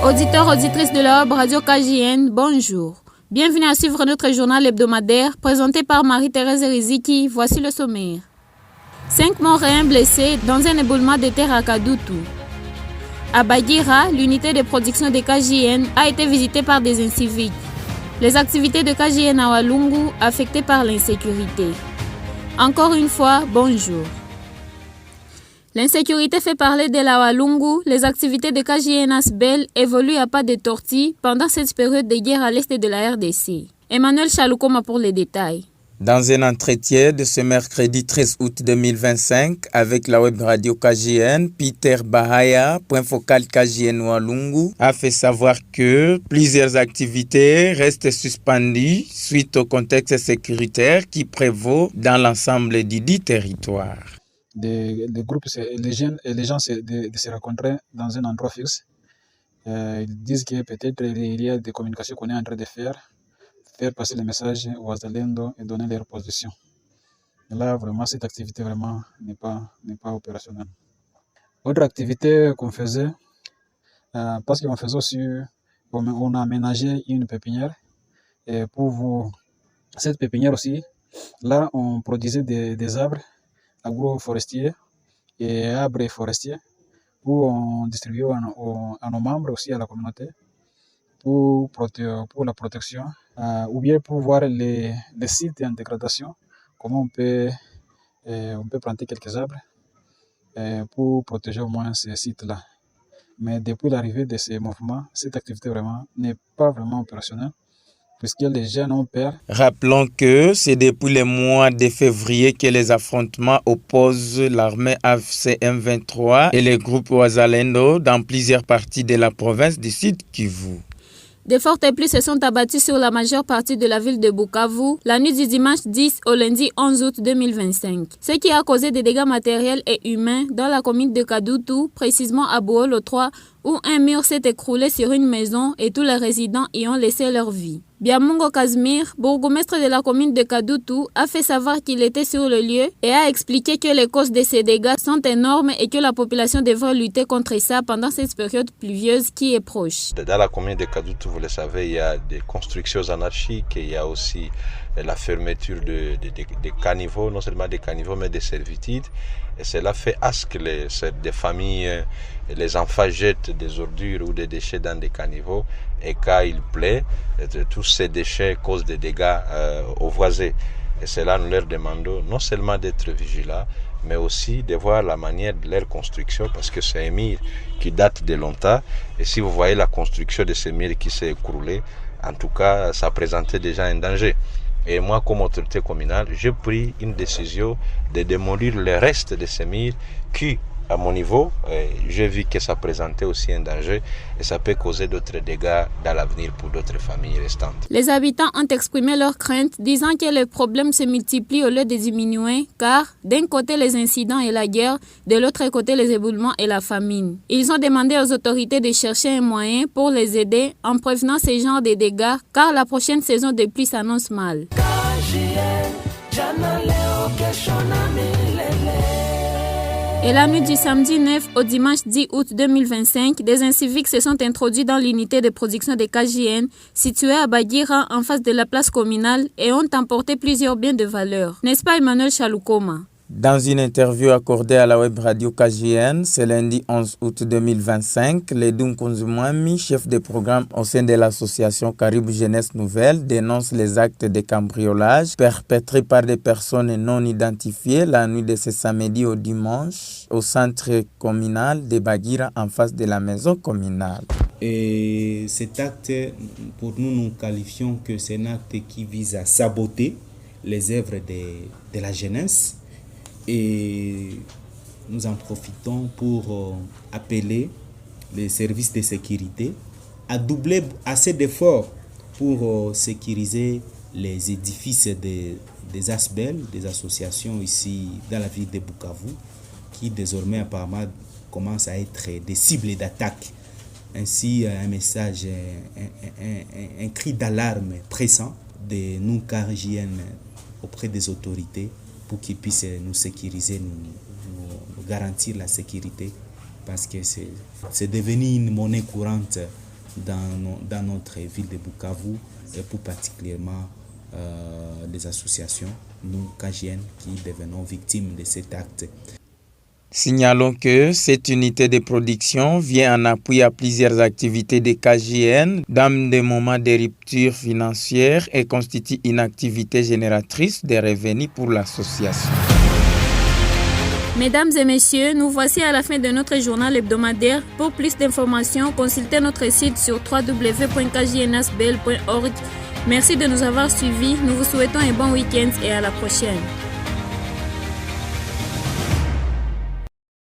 Auditeurs, auditrices de la web radio KJN, bonjour. Bienvenue à suivre notre journal hebdomadaire présenté par Marie-Thérèse Riziki. Voici le sommaire. 5 morts et 1 blessé dans un éboulement de terre à Kadoutou. À Bagira, l'unité de production de KJN a été visitée par des inciviques. Les activités de KJN à Walungu affectées par l'insécurité. Encore une fois, bonjour. L'insécurité fait parler de la Walungu. Les activités de KJN Asbel évoluent à pas de tortue pendant cette période de guerre à l'est de la RDC. Emmanuel Chaloukoma pour les détails. Dans un entretien de ce mercredi 13 août 2025 avec la web radio KJN, Peter Bahaya, point focal KJN Walungu, a fait savoir que plusieurs activités restent suspendues suite au contexte sécuritaire qui prévaut dans l'ensemble du dit territoire. Des groupes, les jeunes et les gens de se rencontrer dans un endroit fixe. Ils disent que peut-être il y a des communications qu'on est en train de faire passer les messages aux Azalendo et donner leur position. Et là, vraiment, cette activité vraiment n'est pas opérationnelle. Autre activité qu'on faisait, parce qu'on faisait aussi, on a aménagé une pépinière. Et pour cette pépinière aussi, là, on produisait des arbres agroforestiers et arbres forestiers où on distribuait à nos membres aussi, à la communauté, pour la protection, ou bien pour voir les sites en dégradation, comment on peut planter quelques arbres pour protéger au moins ces sites-là. Mais depuis l'arrivée de ces mouvements, cette activité vraiment n'est pas vraiment opérationnelle, puisque les jeunes ont peur. Rappelons que c'est depuis le mois de février que les affrontements opposent l'armée AFC M23 et les groupes Wazalendo dans plusieurs parties de la province du Sud Kivu. Des fortes pluies se sont abattues sur la majeure partie de la ville de Bukavu la nuit du dimanche 10 au lundi 11 août 2025, ce qui a causé des dégâts matériels et humains dans la commune de Kadoutou, précisément à Boolo 3, où un mur s'est écroulé sur une maison et tous les résidents y ont laissé leur vie. Biamungo Kazmir, bourgmestre de la commune de Kadoutou, a fait savoir qu'il était sur le lieu et a expliqué que les causes de ces dégâts sont énormes et que la population devrait lutter contre ça pendant cette période pluvieuse qui est proche. Dans la commune de Kadoutou, vous le savez, il y a des constructions anarchiques et il y a aussi la fermeture des caniveaux, non seulement des caniveaux mais des servitudes. Et cela fait à ce que des familles, les enfants jettent des ordures ou des déchets dans des caniveaux. Et quand il pleut, tous ces déchets causent des dégâts aux voisins. Et cela, nous leur demandons non seulement d'être vigilants, mais aussi de voir la manière de leur construction, parce que c'est un mur qui date de longtemps. Et si vous voyez la construction de ce mur qui s'est écroulé, en tout cas, ça présentait déjà un danger. Et moi, comme autorité communale, j'ai pris une décision de démolir le reste de ces murs qui, à mon niveau, j'ai vu que ça présentait aussi un danger et ça peut causer d'autres dégâts dans l'avenir pour d'autres familles restantes. Les habitants ont exprimé leurs craintes, disant que les problèmes se multiplient au lieu de diminuer, car d'un côté les incidents et la guerre, de l'autre côté les éboulements et la famine. Ils ont demandé aux autorités de chercher un moyen pour les aider en prévenant ces genres de dégâts, car la prochaine saison de pluie s'annonce mal. Et la nuit du samedi 9 au dimanche 10 août 2025, des inciviques se sont introduits dans l'unité de production de KJN située à Bagira en face de la place communale et ont emporté plusieurs biens de valeur. N'est-ce pas Emmanuel Chaloukoma? Dans une interview accordée à la web radio KJN, ce lundi 11 août 2025, Ledum Konzumwami, chef de programme au sein de l'association Caribou Jeunesse Nouvelle, dénonce les actes de cambriolage perpétrés par des personnes non identifiées la nuit de ce samedi au dimanche au centre communal de Bagira en face de la maison communale. Et cet acte, pour nous, nous qualifions que c'est un acte qui vise à saboter les œuvres de la jeunesse. Et nous en profitons pour appeler les services de sécurité à doubler assez d'efforts pour sécuriser les édifices des ASBEL, des associations ici dans la ville de Bukavu, qui désormais apparemment commencent à être des cibles d'attaque. Ainsi, un message, un cri d'alarme pressant de nous, KJN, auprès des autorités pour qu'ils puissent nous sécuriser, nous garantir la sécurité, parce que c'est devenu une monnaie courante dans notre ville de Bukavu, et plus particulièrement des associations, nous, KGN, qui devenons victimes de cet acte. Signalons que cette unité de production vient en appui à plusieurs activités de KGN dans des moments de rupture financière et constitue une activité génératrice de revenus pour l'association. Mesdames et messieurs, nous voici à la fin de notre journal hebdomadaire. Pour plus d'informations, consultez notre site sur www.kjnsbl.org. Merci de nous avoir suivis. Nous vous souhaitons un bon week-end et à la prochaine.